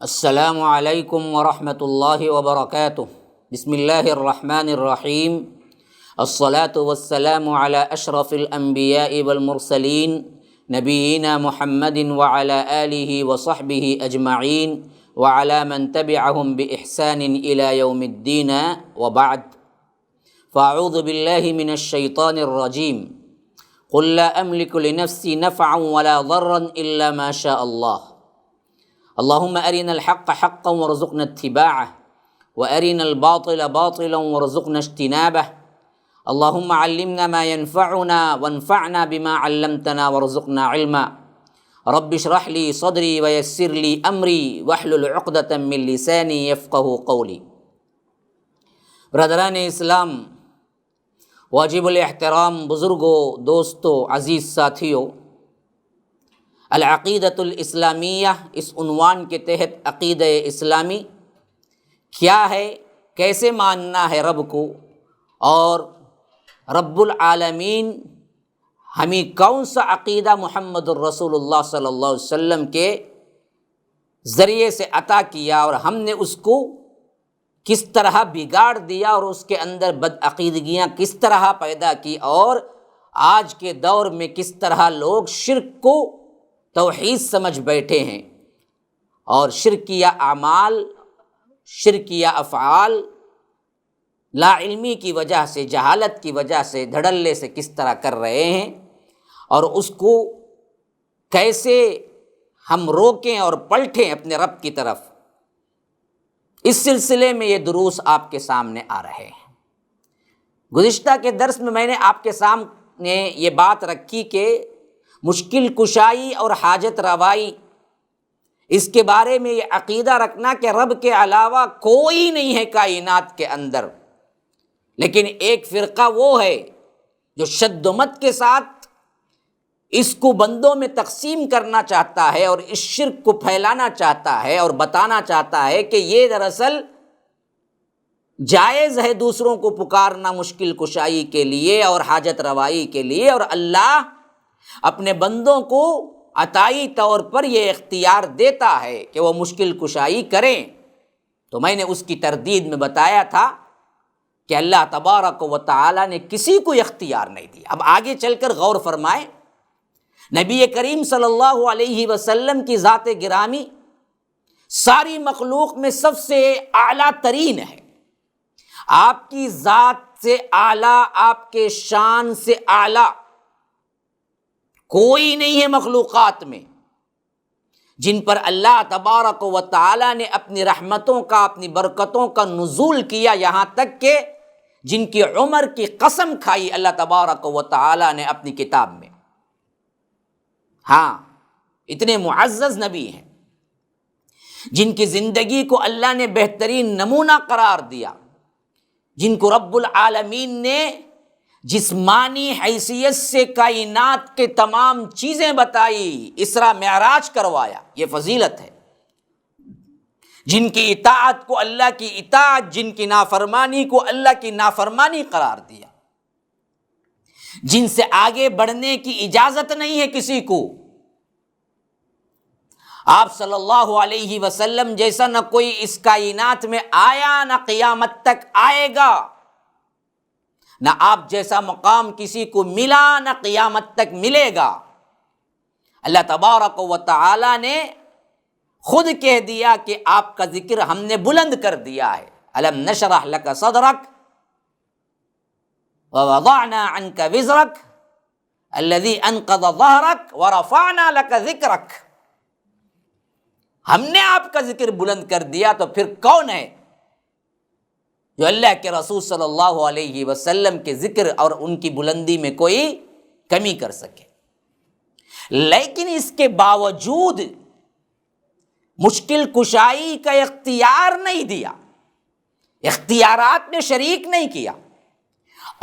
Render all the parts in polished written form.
السلام علیکم ورحمۃ اللہ وبرکاتہ۔ بسم اللہ الرحمن الرحیم۔ الصلاة والسلام علی اشرف الانبیاء والمرسلین نبینا محمد وعلی آلہ وصحبہ اجمعین وعلی من تبعہم بإحسان الی یوم الدین وبعد، فاعوذ باللہ من الشیطان الرجیم۔ قل لا املک لنفسی نفعا ولا ضرا الا ما شاء اللہ، اللہم ارنا الحق حقا وارزقنا اتباعہ وارنا الباطل باطلا وارزقنا اجتنابہ، اللہم علمنا ما ينفعنا وانفعنا بما علمتنا وارزقنا علما، رب اشرح لی صدری ویسر لی امری واحلل عقدۃ من لسانی یفقہوا قولی۔ برادران اسلام، واجب الاحترام بزرگوں، دوستوں، عزیز ساتھیوں، العقیدۃ الاسلامیہ، اس عنوان کے تحت عقیدہ اسلامی کیا ہے، کیسے ماننا ہے رب کو، اور رب العالمین ہمیں کون سا عقیدہ محمد الرسول اللہ صلی اللہ علیہ وسلم کے ذریعے سے عطا کیا اور ہم نے اس کو کس طرح بگاڑ دیا اور اس کے اندر بدعقیدگیاں کس طرح پیدا کی، اور آج کے دور میں کس طرح لوگ شرک کو توحید سمجھ بیٹھے ہیں، اور شرکیہ اعمال، شرکیہ افعال لا علمی کی وجہ سے، جہالت کی وجہ سے، دھڑلے سے کس طرح کر رہے ہیں، اور اس کو کیسے ہم روکیں اور پلٹیں اپنے رب کی طرف۔ اس سلسلے میں یہ دروس آپ کے سامنے آ رہے ہیں۔ گزشتہ کے درس میں نے آپ کے سامنے یہ بات رکھی کہ مشکل کشائی اور حاجت روائی، اس کے بارے میں یہ عقیدہ رکھنا کہ رب کے علاوہ کوئی نہیں ہے کائنات کے اندر، لیکن ایک فرقہ وہ ہے جو شد و مت کے ساتھ اس کو بندوں میں تقسیم کرنا چاہتا ہے اور اس شرک کو پھیلانا چاہتا ہے اور بتانا چاہتا ہے کہ یہ دراصل جائز ہے دوسروں کو پکارنا مشکل کشائی کے لیے اور حاجت روائی کے لیے، اور اللہ اپنے بندوں کو عطائی طور پر یہ اختیار دیتا ہے کہ وہ مشکل کشائی کریں۔ تو میں نے اس کی تردید میں بتایا تھا کہ اللہ تبارک و تعالی نے کسی کو اختیار نہیں دیا۔ اب آگے چل کر غور فرمائیں، نبی کریم صلی اللہ علیہ وسلم کی ذات گرامی ساری مخلوق میں سب سے اعلیٰ ترین ہے، آپ کی ذات سے اعلیٰ، آپ کے شان سے اعلیٰ کوئی نہیں ہے مخلوقات میں جن پر اللہ تبارک و تعالی نے اپنی رحمتوں کا، اپنی برکتوں کا نزول کیا، یہاں تک کہ جن کی عمر کی قسم کھائی اللہ تبارک و تعالی نے اپنی کتاب میں۔ ہاں، اتنے معزز نبی ہیں جن کی زندگی کو اللہ نے بہترین نمونہ قرار دیا، جن کو رب العالمین نے جسمانی حیثیت سے کائنات کے تمام چیزیں بتائی، اسرا معراج کروایا، یہ فضیلت ہے۔ جن کی اطاعت کو اللہ کی اطاعت، جن کی نافرمانی کو اللہ کی نافرمانی قرار دیا، جن سے آگے بڑھنے کی اجازت نہیں ہے کسی کو۔ آپ صلی اللہ علیہ وسلم جیسا نہ کوئی اس کائنات میں آیا، نہ قیامت تک آئے گا، نہ آپ جیسا مقام کسی کو ملا، نہ قیامت تک ملے گا۔ اللہ تبارک و تعالی نے خود کہہ دیا کہ آپ کا ذکر ہم نے بلند کر دیا ہے۔ الم نشرح لک صدرک ووضعنا عنک وزرک الذی انقض ظہرک ورفعنا لک ذکرک۔ ہم نے آپ کا ذکر بلند کر دیا، تو پھر کون ہے جو اللہ کے رسول صلی اللہ علیہ وسلم کے ذکر اور ان کی بلندی میں کوئی کمی کر سکے؟ لیکن اس کے باوجود مشکل کشائی کا اختیار نہیں دیا، اختیارات میں شریک نہیں کیا،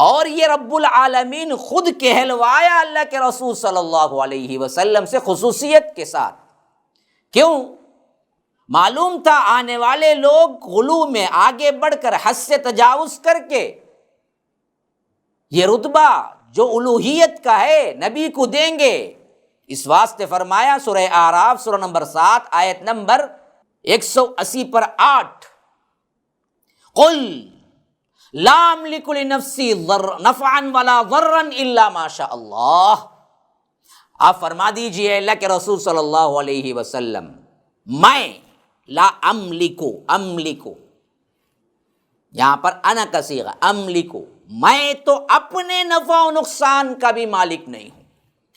اور یہ رب العالمین خود کہلوایا اللہ کے رسول صلی اللہ علیہ وسلم سے خصوصیت کے ساتھ۔ کیوں؟ معلوم تھا آنے والے لوگ غلو میں آگے بڑھ کر، حد سے تجاوز کر کے یہ رتبہ جو الوہیت کا ہے نبی کو دیں گے۔ اس واسطے فرمایا سورہ اعراف سورہ نمبر 7 آیت نمبر 180 پر 8، قل لا املک لنفسی نفعا ولا ضرا الا ما شاء اللہ، آپ فرما دیجئے اللہ کے رسول صلی اللہ علیہ وسلم، میں لا املکو یہاں پر انا کا صیغہ، املکو، میں تو اپنے نفع و نقصان کا بھی مالک نہیں ہوں،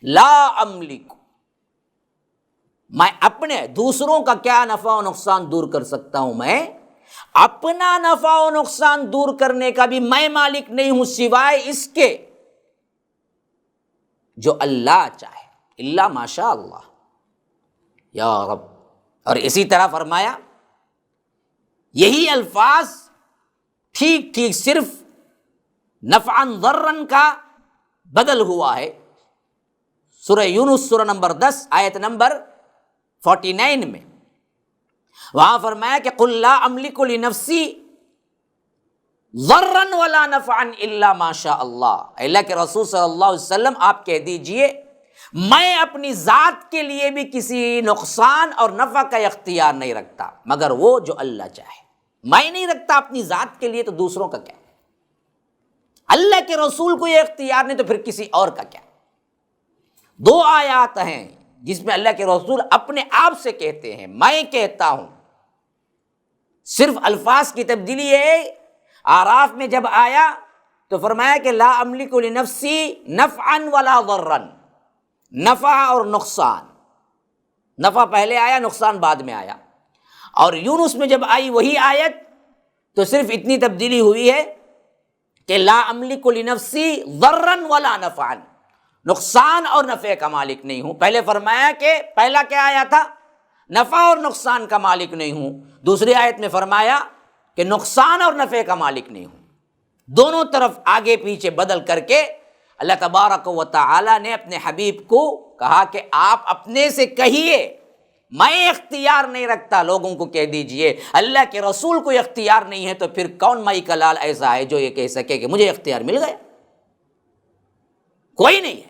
لا املکو، میں اپنے دوسروں کا کیا نفع و نقصان دور کر سکتا ہوں، میں اپنا نفع و نقصان دور کرنے کا بھی میں مالک نہیں ہوں سوائے اس کے جو اللہ چاہے، الا ما شاء اللہ یا رب۔ اور اسی طرح فرمایا یہی الفاظ ٹھیک ٹھیک صرف نفعا ضرن کا بدل ہوا ہے سورہ یونس سورہ نمبر 10 آیت نمبر 49 میں، وہاں فرمایا کہ قل لا املک لنفسی ضرا ولا نفعا الا ما شاء اللہ، اللہ کے رسول صلی اللہ علیہ وسلم آپ کہہ دیجئے میں اپنی ذات کے لیے بھی کسی نقصان اور نفع کا اختیار نہیں رکھتا مگر وہ جو اللہ چاہے، میں نہیں رکھتا اپنی ذات کے لیے تو دوسروں کا کیا، اللہ کے رسول کو یہ اختیار نہیں تو پھر کسی اور کا کیا۔ 2 آیات ہیں جس میں اللہ کے رسول اپنے آپ سے کہتے ہیں میں کہتا ہوں، صرف الفاظ کی تبدیلی ہے۔ اعراف میں جب آیا تو فرمایا کہ لا املک لنفسی نفعا ولا ضرا، نفع اور نقصان، نفع پہلے آیا نقصان بعد میں آیا، اور یونس میں جب آئی وہی آیت تو صرف اتنی تبدیلی ہوئی ہے کہ لا املک لنفسی ضرا ولا نفعا، نقصان اور نفع کا مالک نہیں ہوں۔ پہلے فرمایا کہ پہلا کیا آیا تھا، نفع اور نقصان کا مالک نہیں ہوں، دوسری آیت میں فرمایا کہ نقصان اور نفع کا مالک نہیں ہوں، دونوں طرف آگے پیچھے بدل کر کے اللہ تبارک و تعالی نے اپنے حبیب کو کہا کہ آپ اپنے سے کہیے میں اختیار نہیں رکھتا، لوگوں کو کہہ دیجئے اللہ کے رسول کو اختیار نہیں ہے تو پھر کون مائی کا لال ایسا ہے جو یہ کہہ سکے کہ مجھے اختیار مل گیا، کوئی نہیں ہے۔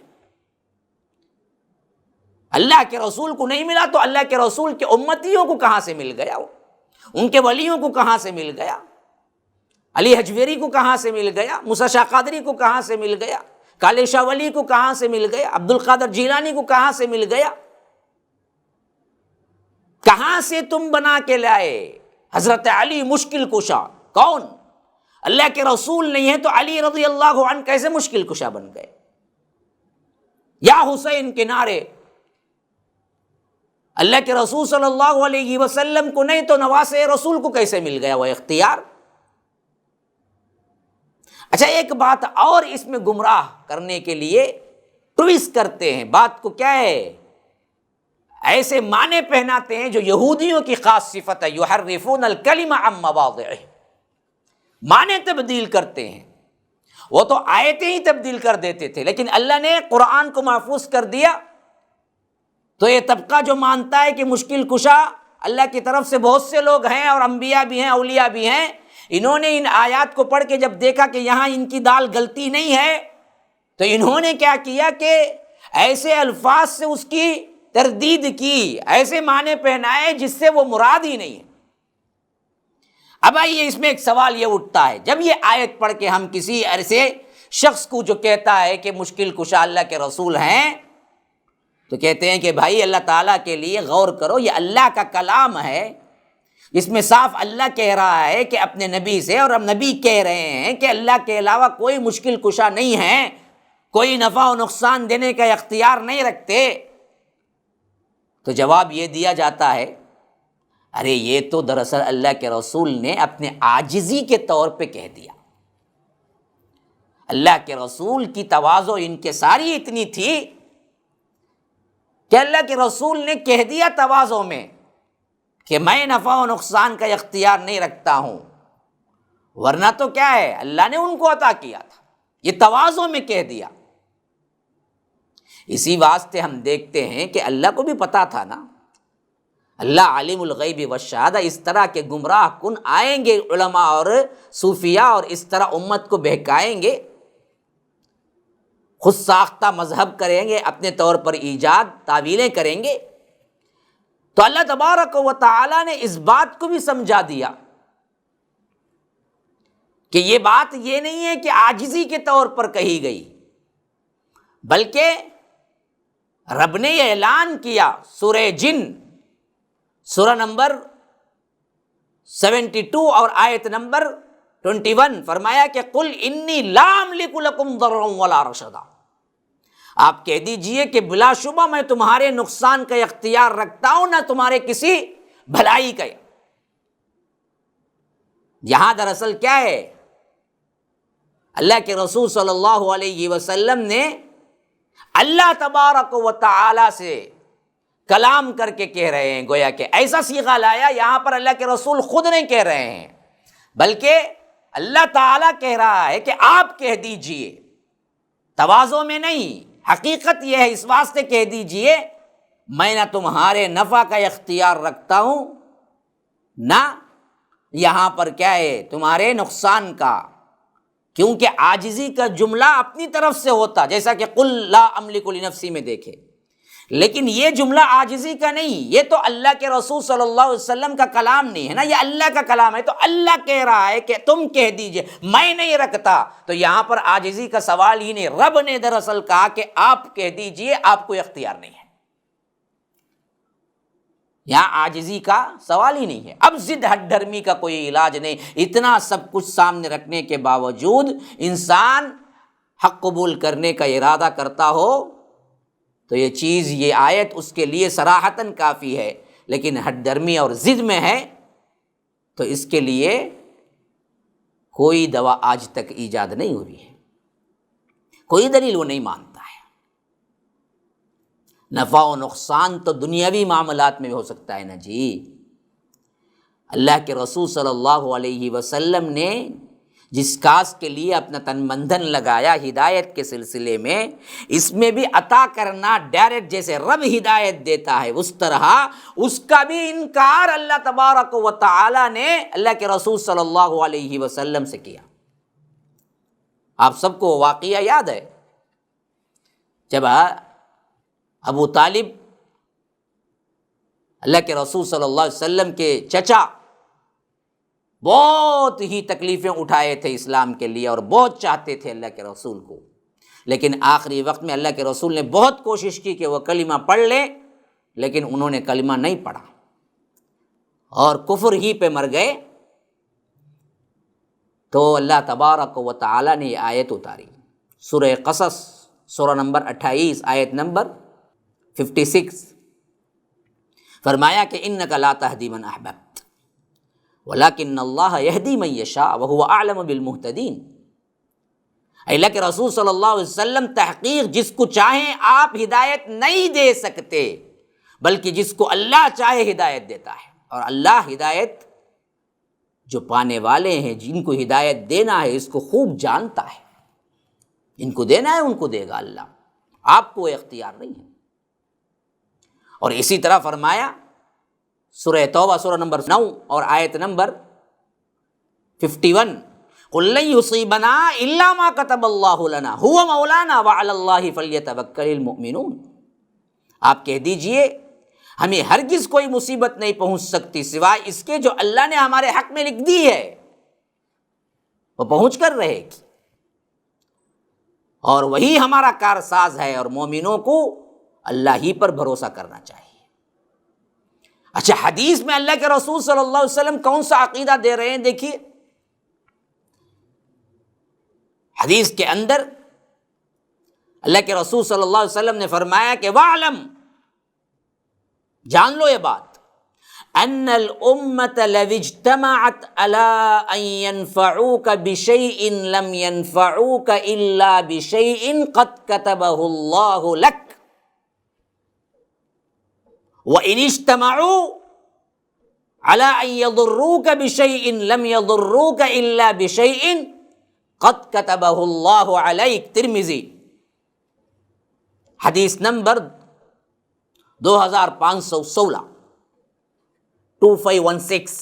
اللہ کے رسول کو نہیں ملا تو اللہ کے رسول کے امتیوں کو کہاں سے مل گیا، ان کے ولیوں کو کہاں سے مل گیا، علی حجویری کو کہاں سے مل گیا، موسیٰ شاہ قادری کو کہاں سے مل گیا، کالے شاہ ولی کو کہاں سے مل گیا، عبد القادر جیلانی کو کہاں سے مل گیا، کہاں سے تم بنا کے لائے حضرت علی مشکل کشا؟ کون؟ اللہ کے رسول نہیں ہے تو علی رضی اللہ عنہ کیسے مشکل کشا بن گئے؟ یا حسین کے نعرے اللہ کے رسول صلی اللہ علیہ وسلم کو نہیں تو نواسے رسول کو کیسے مل گیا وہ اختیار؟ اچھا ایک بات اور اس میں گمراہ کرنے کے لیے ٹویسٹ کرتے ہیں، بات کو کیا ہے، ایسے معنی پہناتے ہیں جو یہودیوں کی خاص صفت ہے، یحرفون الکلم عن مواضعہ، معنی تبدیل کرتے ہیں، وہ تو آیتیں ہی تبدیل کر دیتے تھے لیکن اللہ نے قرآن کو محفوظ کر دیا تو یہ طبقہ جو مانتا ہے کہ مشکل کشا اللہ کی طرف سے بہت سے لوگ ہیں اور انبیاء بھی ہیں اولیاء بھی ہیں، انہوں نے ان آیات کو پڑھ کے جب دیکھا کہ یہاں ان کی دال گلتی نہیں ہے تو انہوں نے کیا کیا کہ ایسے الفاظ سے اس کی تردید کی، ایسے معنی پہنائے جس سے وہ مراد ہی نہیں ہے۔ اب آئیے اس میں ایک سوال یہ اٹھتا ہے، جب یہ آیت پڑھ کے ہم کسی ایسے شخص کو جو کہتا ہے کہ مشکل کشا اللہ کے رسول ہیں تو کہتے ہیں کہ بھائی اللہ تعالیٰ کے لیے غور کرو، یہ اللہ کا کلام ہے، اس میں صاف اللہ کہہ رہا ہے کہ اپنے نبی سے، اور اب نبی کہہ رہے ہیں کہ اللہ کے علاوہ کوئی مشکل کشا نہیں ہے، کوئی نفع و نقصان دینے کا اختیار نہیں رکھتے، تو جواب یہ دیا جاتا ہے ارے یہ تو دراصل اللہ کے رسول نے اپنے عاجزی کے طور پہ کہہ دیا۔ اللہ کے رسول کی تواضع انکساری اتنی تھی کہ اللہ کے رسول نے کہہ دیا تواضع میں کہ میں نفع و نقصان کا اختیار نہیں رکھتا ہوں، ورنہ تو کیا ہے اللہ نے ان کو عطا کیا تھا، یہ تواضع میں کہہ دیا۔ اسی واسطے ہم دیکھتے ہیں کہ اللہ کو بھی پتا تھا نا، اللہ عالم الغیب والشہادہ، اس طرح کے گمراہ کن آئیں گے علماء اور صوفیاء اور اس طرح امت کو بہکائیں گے، خود ساختہ مذہب کریں گے، اپنے طور پر ایجاد تعویلیں کریں گے، تو اللہ تبارک و تعالی نے اس بات کو بھی سمجھا دیا کہ یہ بات یہ نہیں ہے کہ عاجزی کے طور پر کہی گئی، بلکہ رب نے یہ اعلان کیا سورہ جن سورہ نمبر 72 اور آیت نمبر 21، فرمایا کہ قل انی لا املک لکم ضرا ولا رشدا، آپ کہہ دیجئے کہ بلا شبہ میں تمہارے نقصان کا اختیار رکھتا ہوں، نہ تمہارے کسی بھلائی کا۔ یہاں دراصل کیا ہے، اللہ کے رسول صلی اللہ علیہ وسلم نے اللہ تبارک و تعالی سے کلام کر کے کہہ رہے ہیں، گویا کہ ایسا صیغہ لایا یہاں پر اللہ کے رسول خود نہیں کہہ رہے ہیں، بلکہ اللہ تعالیٰ کہہ رہا ہے کہ آپ کہہ دیجئے، تواضع میں نہیں، حقیقت یہ ہے، اس واسطے کہہ دیجئے میں نہ تمہارے نفع کا اختیار رکھتا ہوں، نہ یہاں پر کیا ہے تمہارے نقصان کا، کیونکہ عاجزی کا جملہ اپنی طرف سے ہوتا، جیسا کہ قل لا املک لنفسی میں دیکھے، لیکن یہ جملہ عاجزی کا نہیں، یہ تو اللہ کے رسول صلی اللہ علیہ وسلم کا کلام نہیں ہے نا، یہ اللہ کا کلام ہے، تو اللہ کہہ رہا ہے کہ تم کہہ دیجئے، میں نہیں رکھتا، تو یہاں پر عاجزی کا سوال ہی نہیں، رب نے دراصل کہا کہ آپ کہہ دیجئے، آپ کو اختیار نہیں ہے، یہاں عاجزی کا سوال ہی نہیں ہے۔ اب ضد ہٹ دھرمی کا کوئی علاج نہیں، اتنا سب کچھ سامنے رکھنے کے باوجود انسان حق قبول کرنے کا ارادہ کرتا ہو تو یہ چیز، یہ آیت اس کے لیے صراحتاً کافی ہے، لیکن ہٹ درمی اور ضد میں ہے تو اس کے لیے کوئی دوا آج تک ایجاد نہیں ہوئی ہے، کوئی دلیل وہ نہیں مانتا ہے۔ نفع و نقصان تو دنیاوی معاملات میں بھی ہو سکتا ہے نا جی، اللہ کے رسول صلی اللہ علیہ وسلم نے جس کاس کے لیے اپنا تن بندھن لگایا ہدایت کے سلسلے میں، اس میں بھی عطا کرنا ڈائریکٹ، جیسے رب ہدایت دیتا ہے اس طرح اس کا بھی انکار اللہ تبارک و تعالی نے اللہ کے رسول صلی اللہ علیہ وسلم سے کیا۔ آپ سب کو واقعہ یاد ہے جب ابو طالب اللہ کے رسول صلی اللہ علیہ وسلم کے چچا بہت ہی تکلیفیں اٹھائے تھے اسلام کے لیے اور بہت چاہتے تھے اللہ کے رسول کو، لیکن آخری وقت میں اللہ کے رسول نے بہت کوشش کی کہ وہ کلمہ پڑھ لیں، لیکن انہوں نے کلمہ نہیں پڑھا اور کفر ہی پہ مر گئے۔ تو اللہ تبارک و تعالی نے یہ آیت اتاری، سورہ قصص سورہ نمبر 28 آیت نمبر 56، فرمایا کہ انک لا تہدی من احببت ولیکن اللہ یہدی من یشاء وہو اعلم بالمہتدین۔ اللہ کے رسول صلی اللہ علیہ وسلم تحقیق جس کو چاہیں آپ ہدایت نہیں دے سکتے، بلکہ جس کو اللہ چاہے ہدایت دیتا ہے، اور اللہ ہدایت جو پانے والے ہیں، جن کو ہدایت دینا ہے، اس کو خوب جانتا ہے، جن کو دینا ہے ان کو دے گا اللہ، آپ کو اختیار نہیں ہے۔ اور اسی طرح فرمایا سورہ توبہ سورہ نمبر 9 اور آیت نمبر 51، قُل لَن يُصِيبَنَا إِلَّا مَا كَتَبَ اللَّهُ لَنَا هُوَ مَوْلَانَا وَعَلَى اللَّهِ فَلْيَتَوَكَّلِ الْمُؤْمِنُونَ۔ آپ کہہ دیجئے ہمیں ہرگز کوئی مصیبت نہیں پہنچ سکتی سوائے اس کے جو اللہ نے ہمارے حق میں لکھ دی ہے، وہ پہنچ کر رہے گی، اور وہی ہمارا کارساز ہے، اور مومنوں کو اللہ ہی پر بھروسہ کرنا چاہیے۔ اچھا، حدیث میں اللہ کے رسول صلی اللہ علیہ وسلم کون سا عقیدہ دے رہے ہیں؟ دیکھیے حدیث کے اندر اللہ کے رسول صلی اللہ علیہ وسلم نے فرمایا کہ وَاعْلَمْ، جان لو یہ بات، أَنَّ الْأُمَّةَ لَوِ اجْتَمَعَتْ عَلَىٰ أَن يَنفَعُوكَ بِشَيْءٍ لَمْ يَنفَعُوكَ إِلَّا بِشَيْءٍ قَدْ كَتَبَهُ اللَّهُ لَكَ وَإِنِ اجْتَمَعُوا عَلَىٰ أَن يَضُرُّوكَ بِشَيْءٍ لَمْ يَضُرُّوكَ إِلَّا بِشَيْءٍ قَدْ كَتَبَهُ اللَّهُ عَلَيْكَ، ترمذی حدیث نمبر 2516 2516،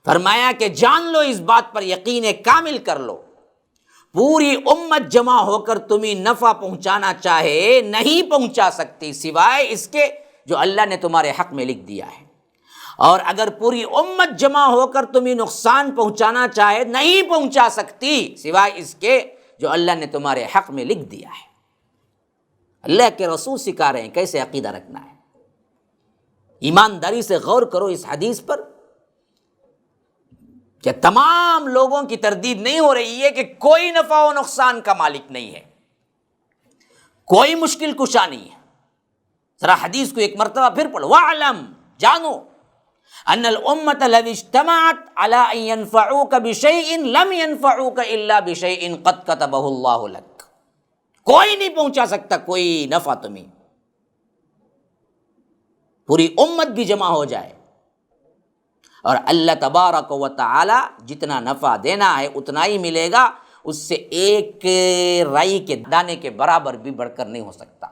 فرمایا کہ جان لو، اس بات پر یقین کامل کر لو، پوری امت جمع ہو کر تمہیں نفع پہنچانا چاہے نہیں پہنچا سکتی سوائے اس کے جو اللہ نے تمہارے حق میں لکھ دیا ہے، اور اگر پوری امت جمع ہو کر تمہیں نقصان پہنچانا چاہے نہیں پہنچا سکتی سوائے اس کے جو اللہ نے تمہارے حق میں لکھ دیا ہے۔ اللہ کے رسول سکھا رہے ہیں کیسے عقیدہ رکھنا ہے۔ ایمانداری سے غور کرو اس حدیث پر کہ تمام لوگوں کی تردید نہیں ہو رہی ہے کہ کوئی نفع و نقصان کا مالک نہیں ہے، کوئی مشکل کشا نہیں ہے۔ ذرا حدیث کو ایک مرتبہ پھر پڑھو، وَاعْلَمْ، جانو، ان الامۃ لو اجتمعت علی ان ينفعوک بشیء لم ينفعوک الا بشیء قد کتبہ اللہ لک۔ کوئی نہیں پہنچا سکتا کوئی نفع تمہیں، پوری امت بھی جمع ہو جائے اور اللہ تبارک و تعالی جتنا نفع دینا ہے اتنا ہی ملے گا، اس سے ایک رائی کے دانے کے برابر بھی بڑھ کر نہیں ہو سکتا۔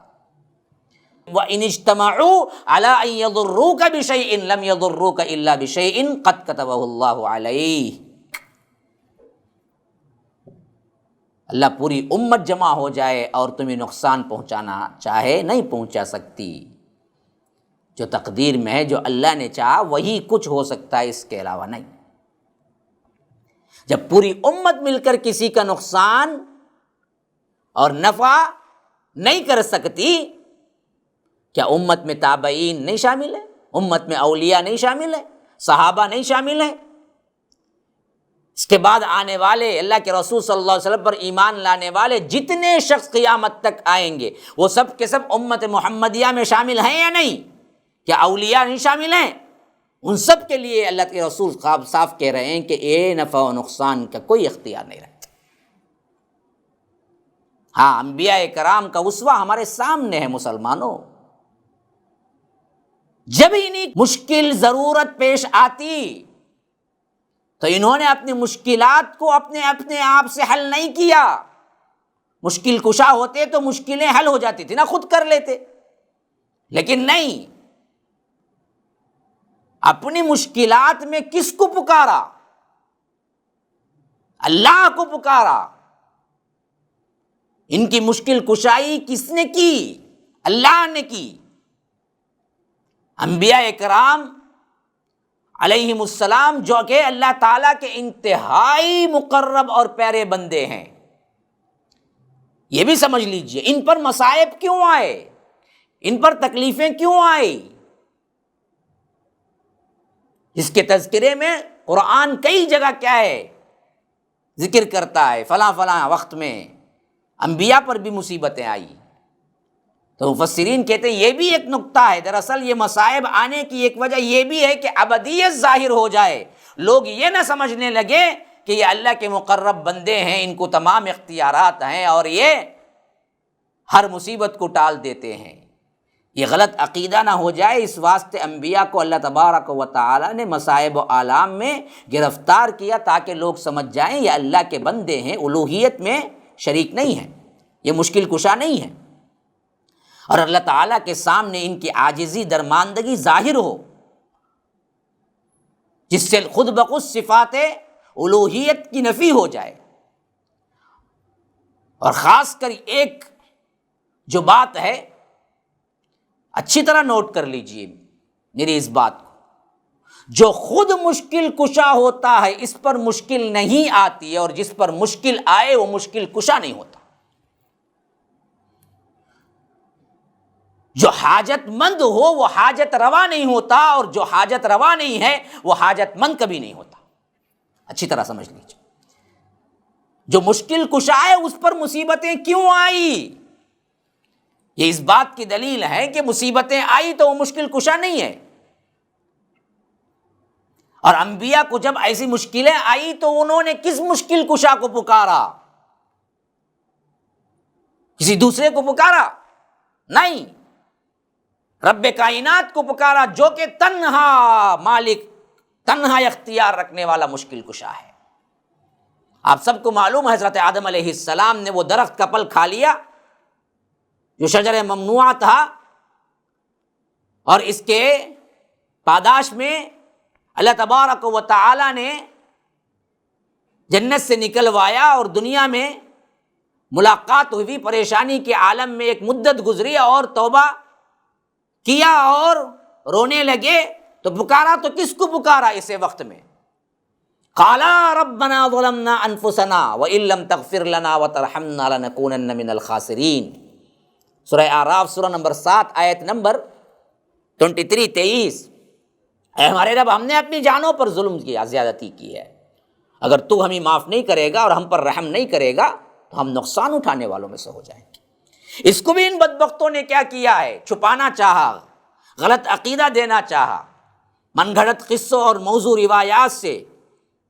وَإِنِ اجْتَمَعُوا عَلَىٰ أَن يَضُرُّوكَ بِشَيْءٍ لَمْ يَضُرُّوكَ إِلَّا بِشَيْءٍ قَدْ كَتَبَهُ اللَّهُ عَلَيْهِ۔ اللہ پوری امت جمع ہو جائے اور تمہیں نقصان پہنچانا چاہے نہیں پہنچا سکتی، جو تقدیر میں ہے، جو اللہ نے چاہا وہی کچھ ہو سکتا ہے، اس کے علاوہ نہیں۔ جب پوری امت مل کر کسی کا نقصان اور نفع نہیں کر سکتی، کیا امت میں تابعین نہیں شامل ہیں؟ امت میں اولیاء نہیں شامل ہیں؟ صحابہ نہیں شامل ہیں؟ اس کے بعد آنے والے اللہ کے رسول صلی اللہ علیہ وسلم پر ایمان لانے والے جتنے شخص قیامت تک آئیں گے وہ سب کے سب امت محمدیہ میں شامل ہیں یا نہیں؟ کیا اولیاء نہیں شامل ہیں؟ ان سب کے لیے اللہ کے رسول صاف کہہ رہے ہیں کہ اے نفع و نقصان کا کوئی اختیار نہیں رکھتے۔ ہاں، انبیاء کرام کا اسوہ ہمارے سامنے ہے مسلمانوں، جب انہیں مشکل ضرورت پیش آتی تو انہوں نے اپنی مشکلات کو اپنے آپ سے حل نہیں کیا۔ مشکل کشا ہوتے تو مشکلیں حل ہو جاتی تھی نا، خود کر لیتے، لیکن نہیں، اپنی مشکلات میں کس کو پکارا؟ اللہ کو پکارا۔ ان کی مشکل کشائی کس نے کی؟ اللہ نے کی۔ انبیاء کرام علیہم السلام جو کہ اللہ تعالیٰ کے انتہائی مقرب اور پیارے بندے ہیں، یہ بھی سمجھ لیجئے ان پر مصائب کیوں آئے، ان پر تکلیفیں کیوں آئی، اس کے تذکرے میں قرآن کئی جگہ کیا ہے ذکر کرتا ہے، فلاں فلاں وقت میں انبیاء پر بھی مصیبتیں آئی۔ تو مفسرین کہتے ہیں یہ بھی ایک نقطہ ہے، دراصل یہ مصائب آنے کی ایک وجہ یہ بھی ہے کہ ابدیت ظاہر ہو جائے، لوگ یہ نہ سمجھنے لگے کہ یہ اللہ کے مقرب بندے ہیں، ان کو تمام اختیارات ہیں اور یہ ہر مصیبت کو ٹال دیتے ہیں، یہ غلط عقیدہ نہ ہو جائے، اس واسطے انبیاء کو اللہ تبارک و تعالی نے مصائب و آلام میں گرفتار کیا تاکہ لوگ سمجھ جائیں یہ اللہ کے بندے ہیں، الوہیت میں شریک نہیں ہیں، یہ مشکل کشا نہیں ہے، اور اللہ تعالیٰ کے سامنے ان کی عاجزی درماندگی ظاہر ہو، جس سے خود بخود صفات الوہیت کی نفی ہو جائے۔ اور خاص کر ایک جو بات ہے اچھی طرح نوٹ کر لیجئے میری اس بات کو، جو خود مشکل کشا ہوتا ہے اس پر مشکل نہیں آتی ہے، اور جس پر مشکل آئے وہ مشکل کشا نہیں ہوتا۔ جو حاجت مند ہو وہ حاجت روا نہیں ہوتا، اور جو حاجت روا نہیں ہے وہ حاجت مند کبھی نہیں ہوتا۔ اچھی طرح سمجھ لیجیے، جو مشکل کشا ہے اس پر مصیبتیں کیوں آئی، یہ اس بات کی دلیل ہے کہ مصیبتیں آئی تو وہ مشکل کشا نہیں ہے، اور انبیاء کو جب ایسی مشکلیں آئی تو انہوں نے کس مشکل کشا کو پکارا؟ کسی دوسرے کو پکارا؟ نہیں، رب کائنات کو پکارا جو کہ تنہا مالک، تنہا اختیار رکھنے والا مشکل کشا ہے۔ آپ سب کو معلوم ہے حضرت آدم علیہ السلام نے وہ درخت کا پھل کھا لیا جو شجر ممنوع تھا، اور اس کے پاداش میں اللہ تبارک و تعالی نے جنت سے نکلوایا، اور دنیا میں ملاقات ہوئی، پریشانی کے عالم میں ایک مدت گزری، اور توبہ کیا اور رونے لگے تو پکارا تو کس کو پکارا اسے وقت میں؟ قالا ربنا ظلمنا انفسنا وان لم تغفر لنا وترحمنا لنکونن من الخاسرین، سورہ اعراف سورہ نمبر 7 آیت نمبر 23 اے ہمارے رب، ہم نے اپنی جانوں پر ظلم کیا، زیادتی کی ہے، اگر تو ہمیں معاف نہیں کرے گا اور ہم پر رحم نہیں کرے گا تو ہم نقصان اٹھانے والوں میں سے ہو جائیں گے۔ اس کو بھی ان بدبختوں نے کیا کیا ہے؟ چھپانا چاہا، غلط عقیدہ دینا چاہا، من گھڑت قصوں اور موضوع روایات سے،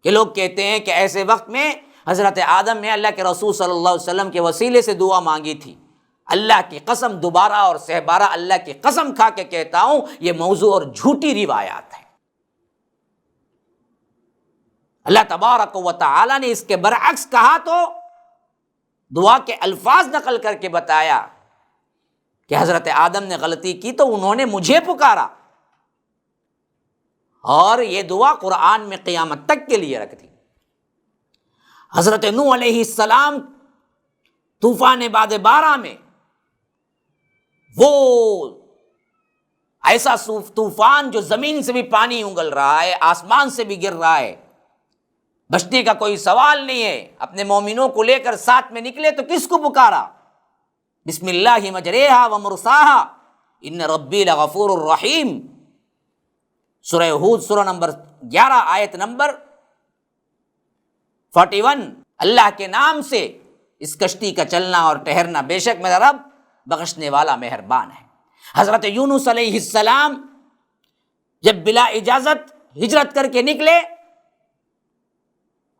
کہ لوگ کہتے ہیں کہ ایسے وقت میں حضرت آدم نے اللہ کے رسول صلی اللہ علیہ وسلم کے وسیلے سے دعا مانگی تھی۔ اللہ کی قسم، دوبارہ اور سہ بارہ اللہ کی قسم کھا کے کہتا ہوں، یہ موضوع اور جھوٹی روایات ہے۔ اللہ تبارک و تعالی نے اس کے برعکس کہا تو دعا کے الفاظ نقل کر کے بتایا کہ حضرت آدم نے غلطی کی تو انہوں نے مجھے پکارا، اور یہ دعا قرآن میں قیامت تک کے لیے رکھ دی۔ حضرت نوح علیہ السلام طوفان بعد بارہ میں، وہ ایسا طوفان جو زمین سے بھی پانی انگل رہا ہے، آسمان سے بھی گر رہا ہے، بچنے کا کوئی سوال نہیں ہے، اپنے مومنوں کو لے کر ساتھ میں نکلے تو کس کو پکارا؟ بسم اللہ مجریہا ومرساہا ان ربی لغفور الرحیم، سورہ ہود سورہ نمبر 11 آیت نمبر 41، اللہ کے نام سے اس کشتی کا چلنا اور ٹھہرنا، بے شک میرا رب بخشنے والا مہربان ہے۔ حضرت یونس علیہ السلام جب بلا اجازت ہجرت کر کے نکلے،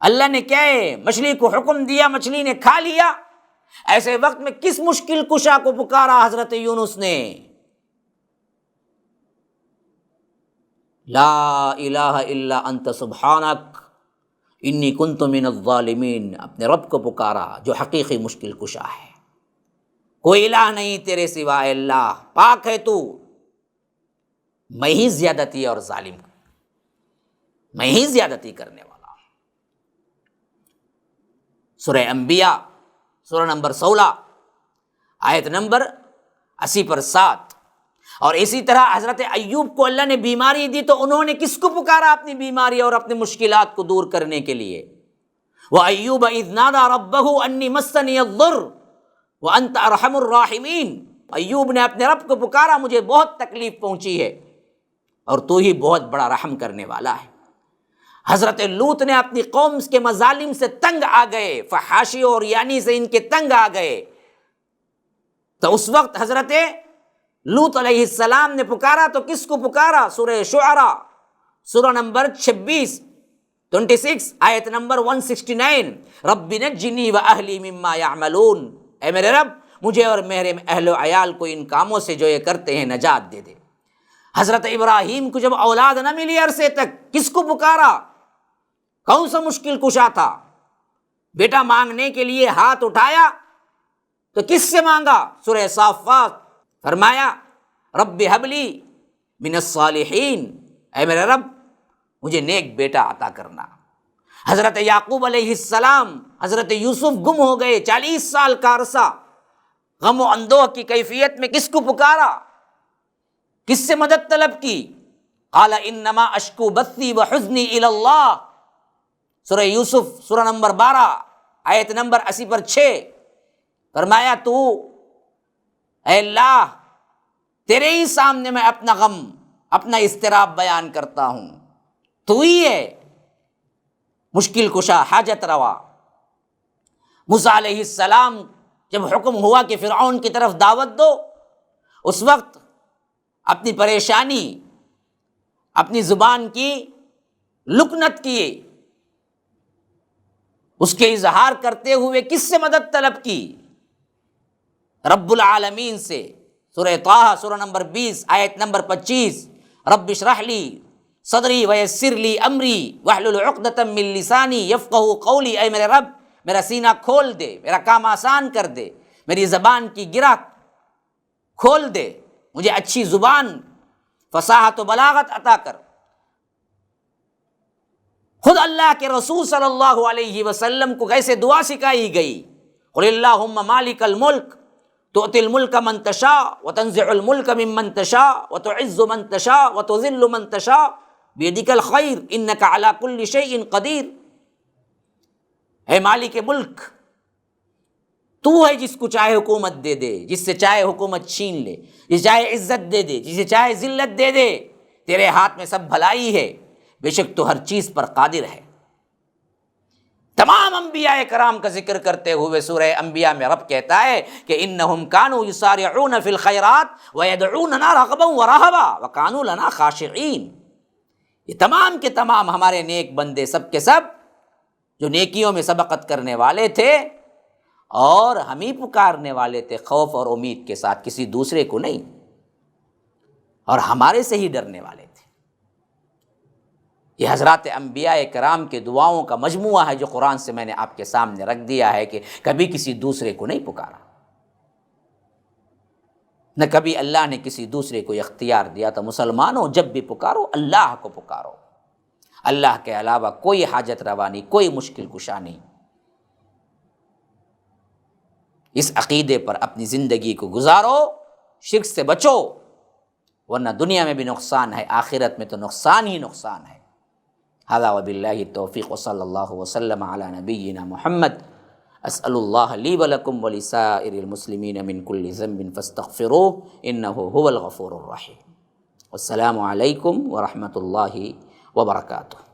اللہ نے کیا ہے، مچھلی کو حکم دیا، مچھلی نے کھا لیا، ایسے وقت میں کس مشکل کشا کو پکارا حضرت یونس نے؟ لا الہ الا انت سبحانک انی کنت من الظالمین، اپنے رب کو پکارا جو حقیقی مشکل کشا ہے، کوئی الہ نہیں تیرے سوا، اے اللہ پاک ہے تو، میں ہی زیادتی اور ظالم ہوں، میں ہی زیادتی کرنے والا ہوں۔ سورہ انبیاء سورہ نمبر 16 آیت نمبر 80 اور اسی طرح حضرت ایوب کو اللہ نے بیماری دی تو انہوں نے کس کو پکارا اپنی بیماری اور اپنی مشکلات کو دور کرنے کے لیے؟ وَأَيُّوبَ إِذْ نَادَى رَبَّهُ أَنِّي مَسَّنِيَ الضُّرُّ وَأَنْتَ أَرْحَمُ الرَّاحِمِينَ، ایوب نے اپنے رب کو پکارا، مجھے بہت تکلیف پہنچی ہے اور تو ہی بہت بڑا رحم کرنے والا ہے۔ حضرت لوط نے اپنی قوم کے مظالم سے تنگ آ گئے، فحاشی اور یعنی سے ان کے تنگ آ گئے، تو اس وقت حضرت لوط علیہ السلام نے پکارا تو کس کو پکارا؟ سورہ شعراء سورہ نمبر 26 آیت نمبر 169، رب نجنی واہلی مما یعملون، اے میرے رب مجھے اور میرے اہل و عیال کو ان کاموں سے جو یہ کرتے ہیں نجات دے دے۔ حضرت ابراہیم کو جب اولاد نہ ملی عرصے تک، کس کو پکارا؟ کون سا مشکل کشا تھا؟ بیٹا مانگنے کے لیے ہاتھ اٹھایا تو کس سے مانگا؟ سورہ صافات فرمایا رب ہب لی من الصالحین، اے میرے رب مجھے نیک بیٹا عطا کرنا۔ حضرت یعقوب علیہ السلام، حضرت یوسف گم ہو گئے، 40 سال کا عرصہ غم و اندوہ کی کیفیت میں کس کو پکارا؟ کس سے مدد طلب کی؟ قال انما اشکو بثی وحزنی الی اللہ، سورہ یوسف سورہ نمبر 12 آیت نمبر 80 فرمایا تو اے اللہ تیرے ہی سامنے میں اپنا غم، اپنا اضطراب بیان کرتا ہوں، تو ہی ہے مشکل کشا، حاجت روا۔ موسیٰ علیہ السلام جب حکم ہوا کہ فرعون کی طرف دعوت دو، اس وقت اپنی پریشانی، اپنی زبان کی لکنت کی، اس کے اظہار کرتے ہوئے کس سے مدد طلب کی؟ رب العالمین سے۔ سورہ طٰہٰ سورہ نمبر 20 آیت نمبر 25، رب اشرح لی صدری ویسر لی امری واحلل عقدۃ من لسانی یفقہوا قولی، اے میرے رب میرا سینہ کھول دے، میرا کام آسان کر دے، میری زبان کی گرہ کھول دے، مجھے اچھی زبان، فصاحت و بلاغت عطا کر۔ خود اللہ کے رسول صلی اللہ علیہ وسلم کو کیسے دعا سکھائی گئی؟ قل اللہم مالک الملک تؤتی الملک من تشاء وتنزع الملک ممن تشاء وتعز من تشاء وتذل من تشاء بیدک الخیر انک علی کل شیء قدیر۔ اے مالک ملک، تو ہے جس کو چاہے حکومت دے دے، جس سے چاہے حکومت چھین لے، جس چاہے عزت دے دے، جسے چاہے ذلت دے دے، تیرے ہاتھ میں سب بھلائی ہے، بے شک تو ہر چیز پر قادر ہے۔ تمام انبیاء کرام کا ذکر کرتے ہوئے سورہ انبیاء میں رب کہتا ہے کہ انہم کانوا یسارعون فی الخیرات ویدعوننا رغبا ورہبا وکانوا لنا خاشعین۔ یہ تمام کے تمام ہمارے نیک بندے سب کے سب جو نیکیوں میں سبقت کرنے والے تھے اور ہم ہی پکارنے والے تھے خوف اور امید کے ساتھ، کسی دوسرے کو نہیں، اور ہمارے سے ہی ڈرنے والے تھے۔ یہ حضرات انبیاء کرام کے دعاؤں کا مجموعہ ہے جو قرآن سے میں نے آپ کے سامنے رکھ دیا ہے، کہ کبھی کسی دوسرے کو نہیں پکارا، نہ کبھی اللہ نے کسی دوسرے کو اختیار دیا تھا۔ مسلمانوں، جب بھی پکارو اللہ کو پکارو، اللہ کے علاوہ کوئی حاجت روا نہیں، کوئی مشکل کشا نہیں۔ اس عقیدے پر اپنی زندگی کو گزارو، شرک سے بچو، ورنہ دنیا میں بھی نقصان ہے، آخرت میں تو نقصان ہی نقصان ہے۔ ھذا وباللہ التوفیق وصلی اللہ وسلم علی نبینا محمد۔ اسأل اللہ لی ولکم ولسائر المسلمین من کل ذنب فاستغفروہ انہ ھو الغفور الرحیم۔ والسلام علیکم ورحمۃ اللہ وبرکاتہ۔